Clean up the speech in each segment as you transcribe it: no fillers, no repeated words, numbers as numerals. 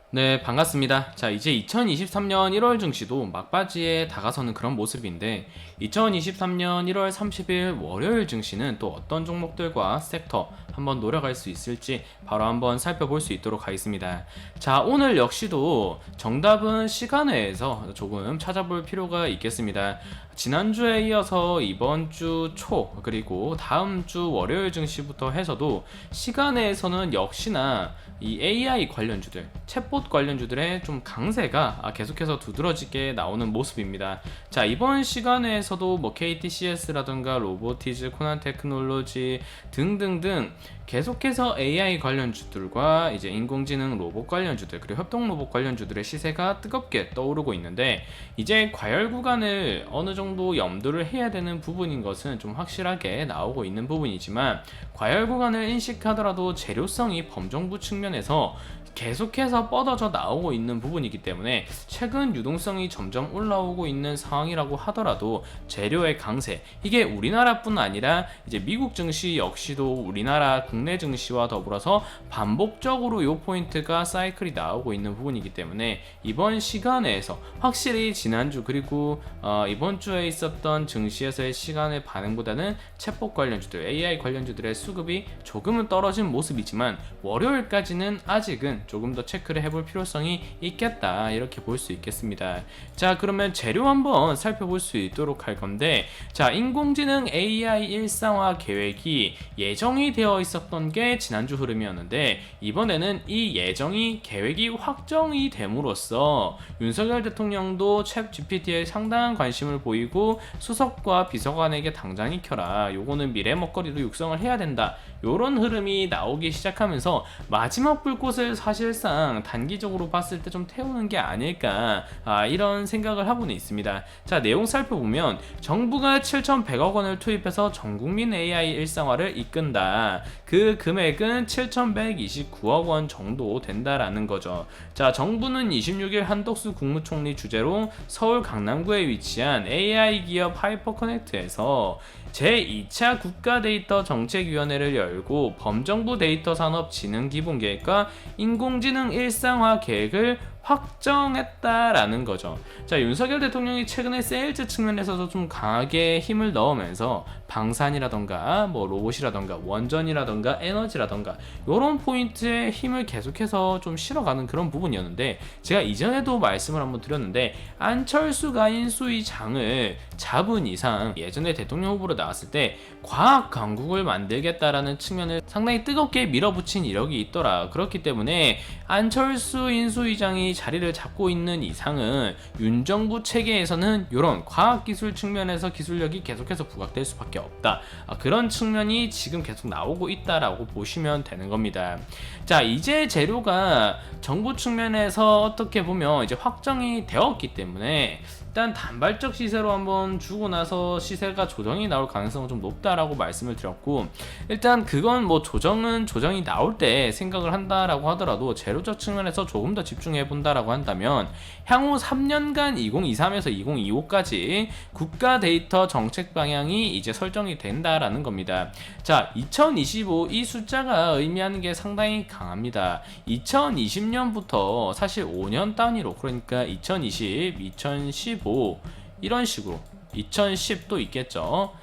네, 반갑습니다. 자, 이제 2023년 1월 증시도 막바지에 다가서는 그런 모습인데, 2023년 1월 30일 월요일 증시는 또 어떤 종목들과 섹터 한번 노려갈 수 있을지 바로 한번 살펴볼 수 있도록 하겠습니다. 자, 오늘 역시도 정답은 시간 외에서 조금 찾아볼 필요가 있겠습니다. 지난주에 이어서 이번 주 초, 그리고 다음 주 월요일 증시부터 해서도 시간에서는 역시나 이 AI 관련주들, 챗봇 관련주들의 좀 강세가 계속해서 두드러지게 나오는 모습입니다. 자, 이번 시간에서도 뭐 KTCS라든가 로보티즈, 코난 테크놀로지 등등등 계속해서 AI 관련주들과 이제 인공지능 로봇 관련주들, 그리고 협동 로봇 관련주들의 시세가 뜨겁게 떠오르고 있는데, 이제 과열 구간을 어느 정도 염두를 해야 되는 부분인 것은 좀 확실하게 나오고 있는 부분이지만, 과열 구간을 인식하더라도 재료성이 범정부 측면에서 계속해서 뻗어져 나오고 있는 부분이기 때문에 최근 유동성이 점점 올라오고 있는 상황이라고 하더라도 재료의 강세, 이게 우리나라뿐 아니라 이제 미국 증시 역시도 우리나라 국내 증시와 더불어서 반복적으로 요 포인트가 사이클이 나오고 있는 부분이기 때문에 이번 시간에서 확실히 지난주 그리고 이번 주에 있었던 증시에서의 시간의 반응보다는 챗봇 관련주들, AI 관련주들의 수급이 조금은 떨어진 모습이지만 월요일까지는 아직은 조금 더 체크를 해볼 필요성이 있겠다, 이렇게 볼 수 있겠습니다. 자, 그러면 재료 한번 살펴볼 수 있도록 할 건데, 자, 인공지능 AI 일상화 계획이 예정이 되어 있었던 게 지난주 흐름이었는데, 이번에는 이 예정이 계획이 확정이 됨으로써 윤석열 대통령도 챗 GPT에 상당한 관심을 보이고 수석과 비서관에게 당장 익혀라, 요거는 미래 먹거리로 육성을 해야 된다, 요런 흐름이 나오기 시작하면서 마지막 불꽃을 사실상 단기적으로 봤을 때 좀 태우는 게 아닐까, 이런 생각을 하고는 있습니다. 자, 내용 살펴보면 정부가 7,100억 원을 투입해서 전국민 AI 일상화를 이끈다. 그 금액은 7,129억 원 정도 된다라는 거죠. 자, 정부는 26일 한덕수 국무총리 주재로 서울 강남구에 위치한 AI 기업 하이퍼커넥트에서 제2차 국가데이터 정책위원회를 열고 범정부 데이터 산업 진흥 기본계획과 인공지능 일상화 계획을 확정했다라는 거죠. 자, 윤석열 대통령이 최근에 세일즈 측면에서도 좀 강하게 힘을 넣으면서 방산이라던가 뭐 로봇이라던가 원전이라던가 에너지라던가 이런 포인트에 힘을 계속해서 좀 실어가는 그런 부분이었는데, 제가 이전에도 말씀을 한번 드렸는데, 안철수가 인수위 장을 잡은 이상 예전에 대통령 후보로 나왔을 때 과학 강국을 만들겠다라는 측면을 상당히 뜨겁게 밀어붙인 이력이 있더라. 그렇기 때문에 안철수 인수위장이 자리를 잡고 있는 이상은 윤정부 체계에서는 이런 과학기술 측면에서 기술력이 계속해서 부각될 수밖에 없다, 그런 측면이 지금 계속 나오고 있다라고 보시면 되는 겁니다. 자, 이제 재료가 정부 측면에서 어떻게 보면 이제 확정이 되었기 때문에 일단 단발적 시세로 한번 주고 나서 시세가 조정이 나올 가능성은 좀 높다라고 말씀을 드렸고, 일단 그건 뭐 조정이 나올 때 생각을 한다라고 하더라도 재료적 측면에서 조금 더 집중해 본다라고 한다면 향후 3년간 2023에서 2025까지 국가 데이터 정책 방향이 이제 설정이 된다라는 겁니다. 자, 2025 이 숫자가 의미하는 게 상당히 강합니다. 2020년부터 사실 5년 단위로, 그러니까 2020, 2015 이런 식으로 2010도 있겠죠.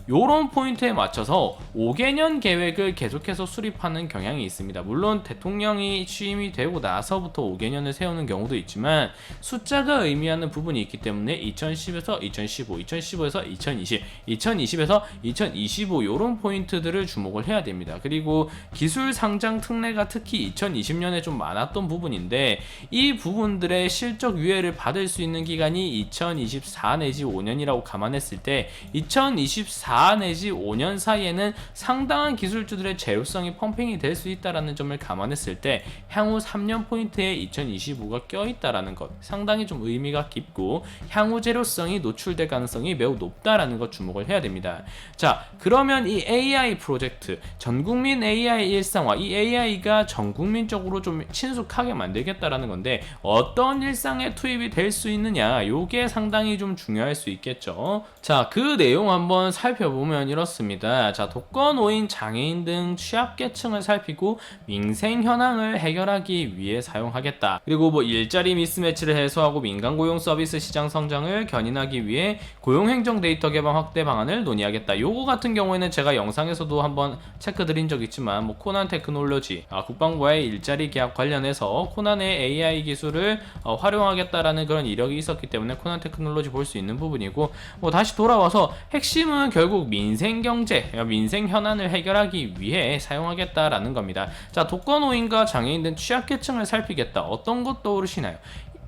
요런 포인트에 맞춰서 5개년 계획을 계속해서 수립하는 경향이 있습니다. 물론 대통령이 취임이 되고 나서부터 5개년을 세우는 경우도 있지만 숫자가 의미하는 부분이 있기 때문에 2010에서 2015, 2015에서 2020, 2020에서 2025 요런 포인트들을 주목을 해야 됩니다. 그리고 기술 상장 특례가 특히 2020년에 좀 많았던 부분인데, 이 부분들의 실적 유예를 받을 수 있는 기간이 2024 내지 5년이라고 감안했을 때 2024 내지 5년 사이에는 상당한 기술주들의 재료성이 펌핑이 될 수 있다는 점을 감안했을 때 향후 3년 포인트에 2025가 껴있다는 것, 상당히 좀 의미가 깊고 향후 재료성이 노출될 가능성이 매우 높다라는 것 주목을 해야 됩니다. 자, 그러면 이 AI 프로젝트, 전국민 AI 일상화, 이 AI가 전국민적으로 좀 친숙하게 만들겠다라는 건데 어떤 일상에 투입이 될 수 있느냐, 요게 상당히 좀 중요할 수 있겠죠. 자, 그 내용 한번 살펴보겠습니다. 살펴보면 이렇습니다. 자, 독거노인, 장애인 등 취약계층을 살피고 민생 현황을 해결하기 위해 사용하겠다. 그리고 뭐 일자리 미스매치를 해소하고 민간 고용 서비스 시장 성장을 견인하기 위해 고용행정 데이터 개방 확대 방안을 논의하겠다. 요거 같은 경우에는 제가 영상에서도 한번 체크 드린 적 있지만 뭐 코난 테크놀로지, 국방부와의 일자리 계약 관련해서 코난의 AI 기술을 활용하겠다라는 그런 이력이 있었기 때문에 코난 테크놀로지 볼 수 있는 부분이고, 뭐 다시 돌아와서 핵심은 결국 민생 경제, 민생 현안을 해결하기 위해 사용하겠다라는 겁니다. 자, 독거노인과 장애인 등 취약계층을 살피겠다. 어떤 것 떠오르시나요?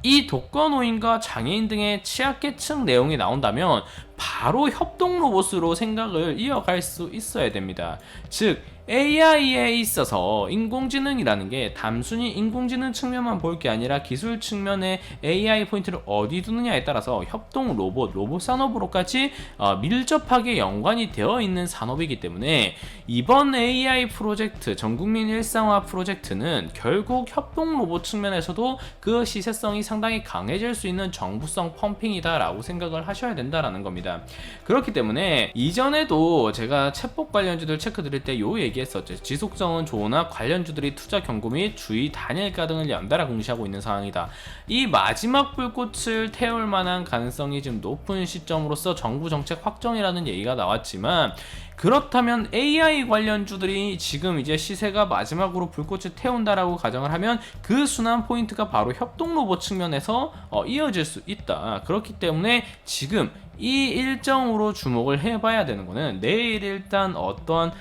이 독거노인과 장애인 등의 취약계층 내용이 나온다면 바로 협동 로봇으로 생각을 이어갈 수 있어야 됩니다. 즉 AI에 있어서 인공지능이라는 게 단순히 인공지능 측면만 볼 게 아니라 기술 측면에 AI 포인트를 어디 두느냐에 따라서 협동 로봇, 로봇 산업으로까지 밀접하게 연관이 되어 있는 산업이기 때문에 이번 AI 프로젝트, 전국민 일상화 프로젝트는 결국 협동 로봇 측면에서도 그 시세성이 상당히 강해질 수 있는 정부성 펌핑이다라고 생각을 하셔야 된다라는 겁니다. 그렇기 때문에 이전에도 제가 챗봇 관련주들 체크 드릴 때 요 얘기했었죠. 지속성은 좋으나 관련주들이 투자 경고 및 주의 단일가 등을 연달아 공시하고 있는 상황이다. 이 마지막 불꽃을 태울 만한 가능성이 좀 높은 시점으로서 정부 정책 확정이라는 얘기가 나왔지만, 그렇다면 AI 관련주들이 지금 이제 시세가 마지막으로 불꽃을 태운다라고 가정을 하면 그 순환 포인트가 바로 협동 로봇 측면에서 이어질 수 있다. 그렇기 때문에 지금 이 일정으로 주목을 해봐야 되는 거는 내일 일단 어떤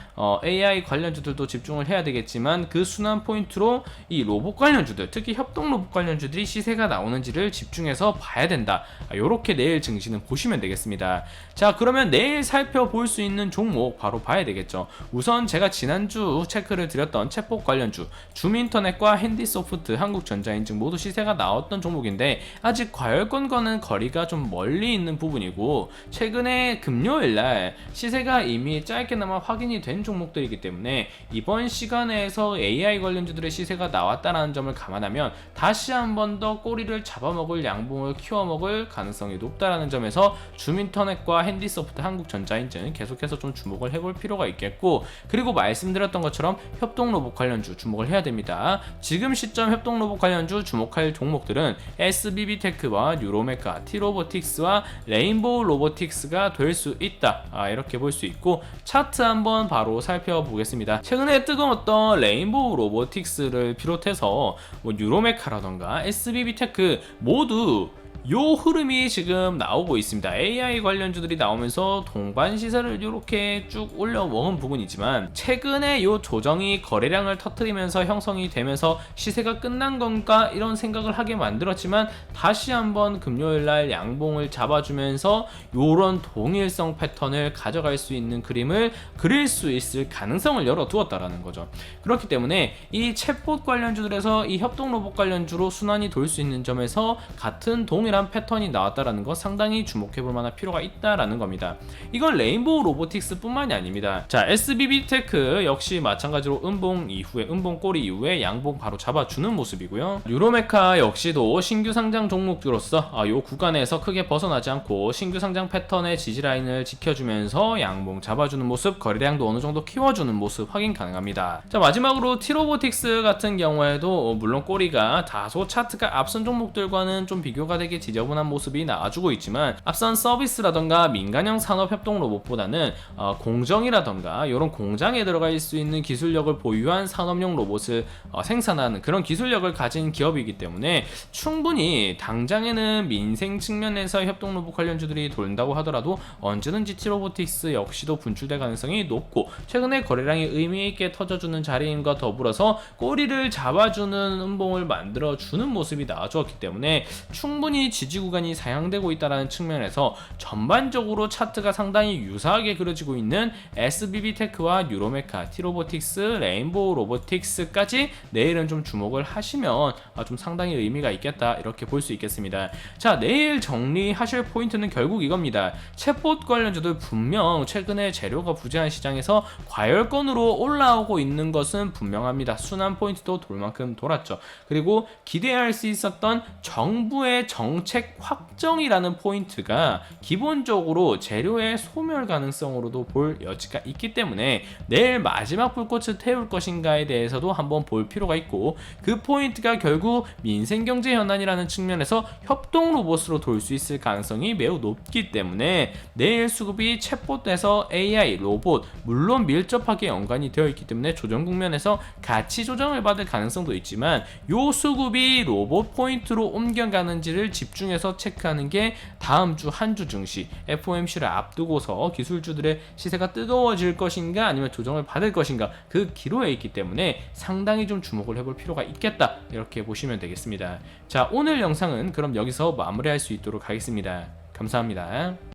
AI 관련주들도 집중을 해야 되겠지만 그 순환 포인트로 이 로봇 관련주들, 특히 협동 로봇 관련주들이 시세가 나오는지를 집중해서 봐야 된다. 이렇게 내일 증시는 보시면 되겠습니다. 자, 그러면 내일 살펴볼 수 있는 종목 바로 봐야 되겠죠. 우선 제가 지난주 체크를 드렸던 챗봇 관련주, 줌인터넷과 핸디소프트, 한국전자인증 모두 시세가 나왔던 종목인데 아직 과열권과는 거리가 좀 멀리 있는 부분이고, 최근에 금요일날 시세가 이미 짧게나마 확인이 된 종목들이기 때문에 이번 시간에서 AI 관련주들의 시세가 나왔다는 점을 감안하면 다시 한 번 더 꼬리를 잡아먹을 양봉을 키워먹을 가능성이 높다라는 점에서 줌인터넷과 핸디소프트, 한국전자인증 계속해서 좀 주목을 해볼 필요가 있겠고, 그리고 말씀드렸던 것처럼 협동로봇 관련주 주목을 해야 됩니다. 지금 시점 협동로봇 관련주 주목할 종목들은 SBB테크와 뉴로메카, T로보틱스와 레인보우 로보틱스가 될 수 있다. 이렇게 볼 수 있고, 차트 한번 바로 살펴보겠습니다. 최근에 뜨거웠던 레인보우 로보틱스를 비롯해서 뭐 뉴로메카라던가 SBB테크 모두 요 흐름이 지금 나오고 있습니다. AI 관련주들이 나오면서 동반 시세를 이렇게 쭉 올려 먹은 부분이지만 최근에 요 조정이 거래량을 터뜨리면서 형성이 되면서 시세가 끝난 건가 이런 생각을 하게 만들었지만 다시 한번 금요일날 양봉을 잡아주면서 요런 동일성 패턴을 가져갈 수 있는 그림을 그릴 수 있을 가능성을 열어두었다라는 거죠. 그렇기 때문에 이 챗봇 관련주들에서 이 협동 로봇 관련주로 순환이 돌 수 있는 점에서 같은 동일한 패턴이 나왔다라는 거 상당히 주목해볼 만한 필요가 있다라는 겁니다. 이건 레인보우 로보틱스 뿐만이 아닙니다. 자, SBB테크 역시 마찬가지로 음봉 꼬리 이후에 양봉 바로 잡아주는 모습이고요. 뉴로메카 역시도 신규 상장 종목주로서 요 구간에서 크게 벗어나지 않고 신규 상장 패턴의 지지라인을 지켜주면서 양봉 잡아주는 모습, 거래량도 어느 정도 키워주는 모습 확인 가능합니다. 자, 마지막으로 T로보틱스 같은 경우에도 물론 꼬리가 다소 차트가 앞선 종목들과는 좀 비교가 되게 지저분한 모습이 나와주고 있지만 앞선 서비스라던가 민간형 산업 협동 로봇보다는 공정이라던가 이런 공장에 들어갈 수 있는 기술력을 보유한 산업용 로봇을 생산하는 그런 기술력을 가진 기업이기 때문에 충분히 당장에는 민생 측면에서 협동 로봇 관련주들이 돈다고 하더라도 언제든지 T로보틱스 역시도 분출될 가능성이 높고, 최근에 거래량이 의미있게 터져주는 자리임과 더불어서 꼬리를 잡아주는 음봉을 만들어주는 모습이 나와주었기 때문에 충분히 지지 구간이 상향되고 있다는 측면에서 전반적으로 차트가 상당히 유사하게 그려지고 있는 SBB테크와 뉴로메카, T로보틱스, 레인보우 로보틱스까지 내일은 좀 주목을 하시면 좀 상당히 의미가 있겠다 이렇게 볼 수 있겠습니다. 자, 내일 정리하실 포인트는 결국 이겁니다. 챗봇 관련주들 분명 최근에 재료가 부재한 시장에서 과열권으로 올라오고 있는 것은 분명합니다. 순환 포인트도 돌 만큼 돌았죠. 그리고 기대할 수 있었던 정부의 정 정책 확정이라는 포인트가 기본적으로 재료의 소멸 가능성으로도 볼 여지가 있기 때문에 내일 마지막 불꽃을 태울 것인가에 대해서도 한번 볼 필요가 있고, 그 포인트가 결국 민생경제 현안이라는 측면에서 협동 로봇으로 돌 수 있을 가능성이 매우 높기 때문에 내일 수급이 챗봇에서 AI, 로봇 물론 밀접하게 연관이 되어 있기 때문에 조정 국면에서 가치 조정을 받을 가능성도 있지만, 요 수급이 로봇 포인트로 옮겨가는지를 집중해서 체크하는 게 다음 주 한 주 증시 FOMC를 앞두고서 기술주들의 시세가 뜨거워질 것인가 아니면 조정을 받을 것인가, 그 기로에 있기 때문에 상당히 좀 주목을 해볼 필요가 있겠다, 이렇게 보시면 되겠습니다. 자, 오늘 영상은 그럼 여기서 마무리할 수 있도록 하겠습니다. 감사합니다.